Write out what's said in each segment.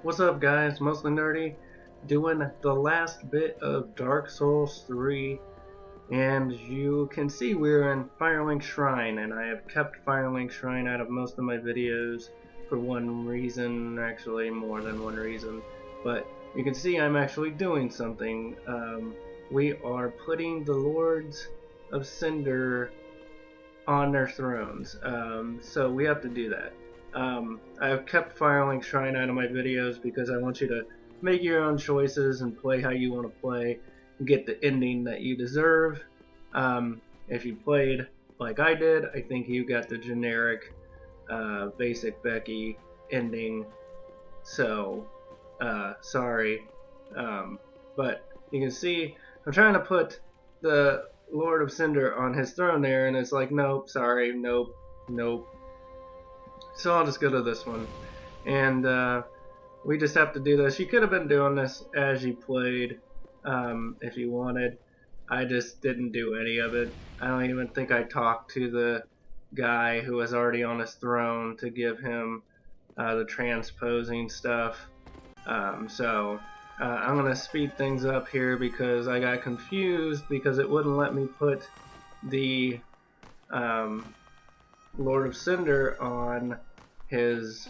What's up, guys? MostlyNerdy doing the last bit of Dark Souls 3, and you can see we're in Firelink Shrine, and I have kept Firelink Shrine out of most of my videos for one reason, actually more than one reason, but you can see I'm actually doing something. We are putting the Lords of Cinder on their thrones, so we have to do that. I've kept Firelink Shrine out of my videos because I want you to make your own choices and play how you want to play and get the ending that you deserve. If you played like I did, I think you got the generic basic Becky ending, so sorry. But you can see I'm trying to put the Lord of Cinder on his throne there, and it's like, nope, sorry, nope, nope. So I'll just go to this one, and we just have to do this. You could have been doing this as you played if you wanted. I just didn't do any of it. I don't even think I talked to the guy who was already on his throne to give him the transposing stuff. I'm going to speed things up here because I got confused because it wouldn't let me put the Lord of Cinder on his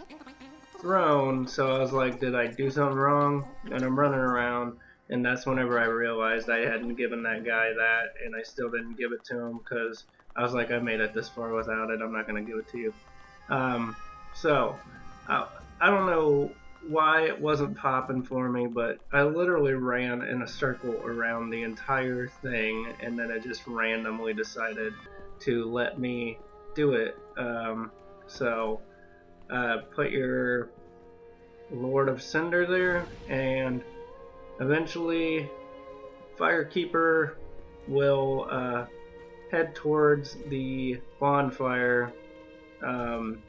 throne, so I was like, did I do something wrong? And I'm running around, and that's whenever I realized I hadn't given that guy that, and I still didn't give it to him because I was like, I made it this far without it, I'm not going to give it to you. I don't know why it wasn't popping for me, but I literally ran in a circle around the entire thing, and then it just randomly decided to let me do it. Put your Lord of Cinder there, and eventually Firekeeper will head towards the bonfire, and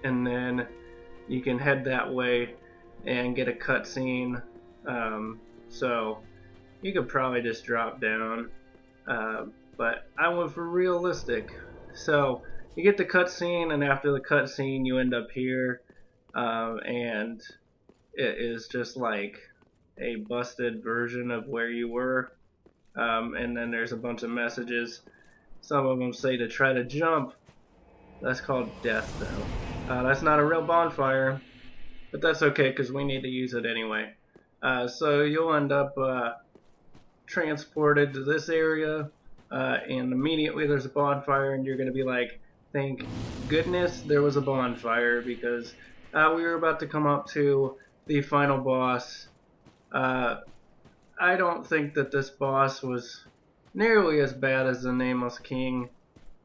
then you can head that way and get a cutscene. So you could probably just drop down, but I went for realistic. So you get the cutscene, and after the cutscene you end up here, and it is just like a busted version of where you were, and then there's a bunch of messages. Some of them say to try to jump. That's called death, though. That's not a real bonfire, but that's okay because we need to use it anyway. So you'll end up transported to this area, and immediately there's a bonfire, and you're going to be like, thank goodness there was a bonfire, because we were about to come up to the final boss. I don't think that this boss was nearly as bad as the Nameless King,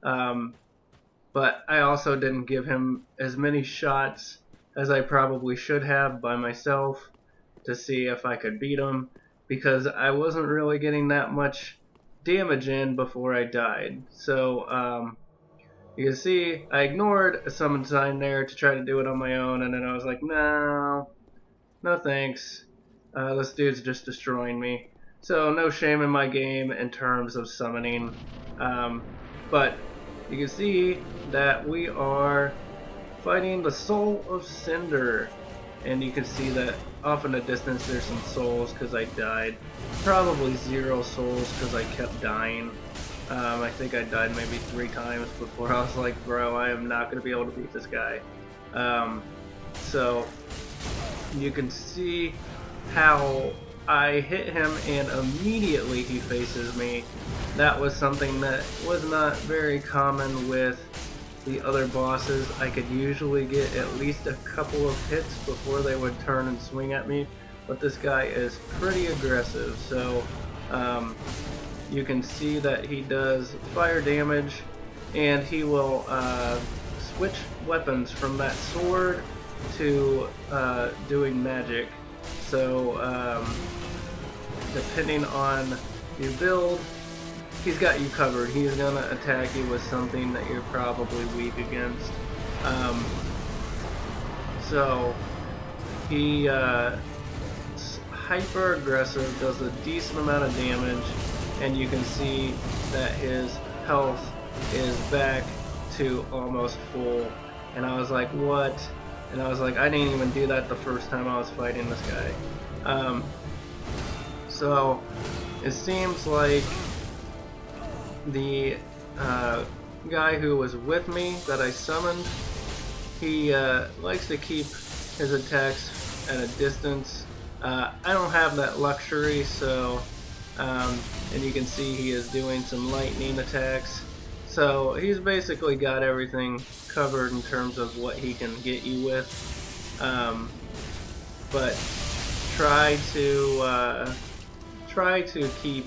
but I also didn't give him as many shots as I probably should have by myself to see if I could beat him, because I wasn't really getting that much damage in before I died. So you can see I ignored a summon sign there to try to do it on my own, and then I was like, no thanks, this dude's just destroying me. So no shame in my game in terms of summoning, but you can see that we are fighting the Soul of Cinder, and you can see that off in the distance there's some souls because I died. Probably 0 souls because I kept dying. I think I died maybe 3 times before I was like, bro, I am not going to be able to beat this guy. So you can see how I hit him and immediately he faces me. That was something that was not very common with the other bosses. I could usually get at least a couple of hits before they would turn and swing at me, but this guy is pretty aggressive. So you can see that he does fire damage, and he will switch weapons from that sword to doing magic. So depending on your build, he's got you covered. He's gonna attack you with something that you're probably weak against. So he hyper aggressive, does a decent amount of damage, and you can see that his health is back to almost full. And I was like, what And I was like, I didn't even do that the first time I was fighting this guy. So it seems like the guy who was with me that I summoned, he likes to keep his attacks at a distance. I don't have that luxury, so and you can see he is doing some lightning attacks. So he's basically got everything covered in terms of what he can get you with. But try to keep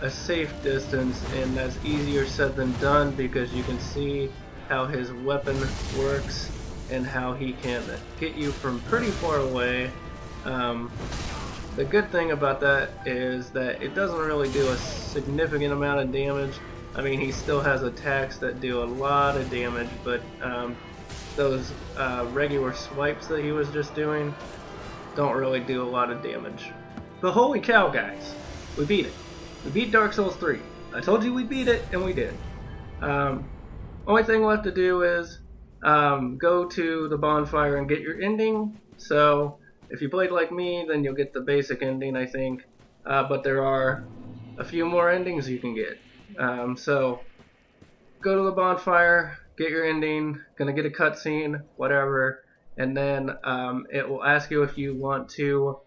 a safe distance, and that's easier said than done because you can see how his weapon works and how he can hit you from pretty far away. The good thing about that is that it doesn't really do a significant amount of damage. I mean, he still has attacks that do a lot of damage, but those regular swipes that he was just doing don't really do a lot of damage. But holy cow, guys, we beat it. We beat Dark Souls 3. I told you we beat it, and we did. Only thing left to do is go to the bonfire and get your ending. So if you played like me, then you'll get the basic ending, I think. But there are a few more endings you can get. So go to the bonfire, get your ending, gonna get a cutscene, whatever, and then it will ask you if you want to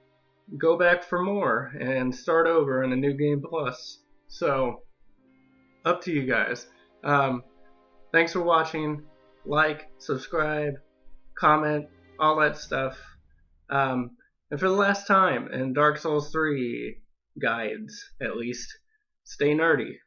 go back for more and start over in a new game plus. So, up to you guys. Thanks for watching. Like, subscribe, comment, all that stuff. And for the last time in Dark Souls 3 guides, at least, stay nerdy.